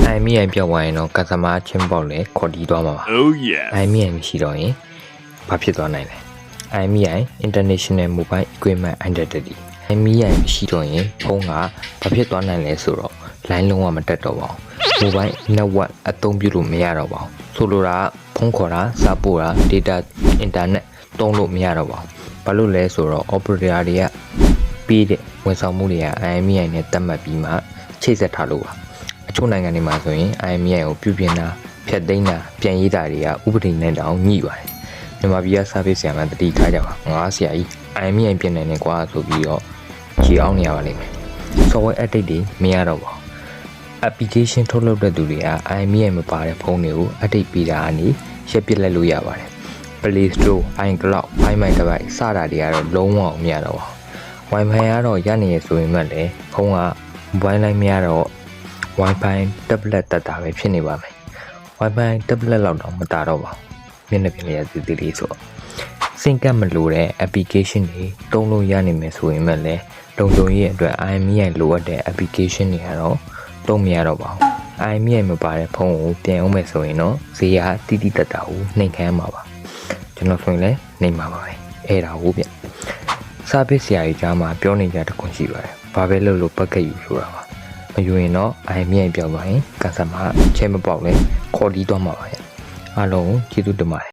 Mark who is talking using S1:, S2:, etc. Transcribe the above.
S1: အိုင်မီအိုင်ပြောင်းသွားရင်တော့ကစတမားချင်းပေါက်လဲခေါ်တီးသွားမှာပါ
S2: Oh yeah.
S1: အိုင်မီအိုင်မရှိတော့ရင်ဘာဖြစ်သွားနိုင်လဲအိုင်မီအိုင် International Mobile Equipment Identity အိုင်မီအိုင်မရှိတော့ရင်ဖုန်းကဘာဖြစ်သွားနိုင်လဲဆိုတော့ line လုံးဝမတက်တော့ပါဘူး Mobile Network အသုံးပြုလို့မရတော့ပါဘူးဆိုလိုတာဖုန်းခေါ်တာစာပို့တာ data internet သုံးလို့မရတော့ပါဘူးဘာလို့လဲဆိုတော့ operator တွေကပြီးတဲ့ဝန်ဆောင်မှုတွေက IMEI နဲ့တတ်မှတ်ပြီးမှချိတ်ဆက်ထားလို့ပါအချို့နိုင်ငံတွေမှာဆိုရင် IMEI ကိုပြုပြင်တာဖျက်သိမ်းတာပြန်ရေးတာတွေကဥပဒေနဲ့တောင်ညှိပါတယ်မြန်မာပြည်က service ဆရာမတတိထားကြပါငါဆရာကြီး IMEI ပြင်နေတယ်ကွာဆိုပြီးတော့ခြေအောင်နေရပါလိမ့်မယ် software update တွေမရတော့ပါဘူး application ထုတ်လုပ်တဲ့သူတွေက IMEI မပါတဲ့ဖုန်းတွေကို update ပေးတာကနေရပ်ပစ်လိုက်လို့ရပါတယ် Play Store, iCloud, iMac တပိုက်စတာတွေကတော့လုံးဝမရတော့ပါဘူး Wi-Fi ကတော့ရနေရဆိုရင်မှလည်းဖုန်းက mobile line မရတော့ Wi-Fi tablet တက်တာပဲဖြစ်နေပါမယ် Wi-Fi tablet လောက်တော့မတာတော့ပါဘူးမျက်နှာပြင်လေးရသေးသေးလေးဆိုတော့စင်ကတ်မလို့တဲ့ application တွေတုံးလို့ရနေမယ်ဆိုရင်မှလည်းလုံခြုံရေးအတွက် IMEI လိုအပ်တဲ့ application တွေကတော့တုံးမရတော့ပါဘူး IMEI မပါတဲ့ဖုန်းကိုပြန်အောင်မယ်ဆိုရင်တော့ဈေးကတိတိတတ်တာကိုနှိမ်ခံမှာပါကျွန်တော်ဆိုရင်လည်းနှိမ်ပါပါပဲအဲ့ဒါဟုတ်ဗျစာပစ်ဆရာကြီးကြားမှာပြောနေကြတခွန်းရှိပါတယ်ဘာပဲလို့လို့ပတ်ကက်ယူဆိုတာပါမယူရင်တော့ IMEI ပြောင်းသွားရင်ကစတမားချဲမပေါက်လဲခေါ်တီးသွားမှာပါဗျအားလုံးကျေးဇူးတင်ပါတယ်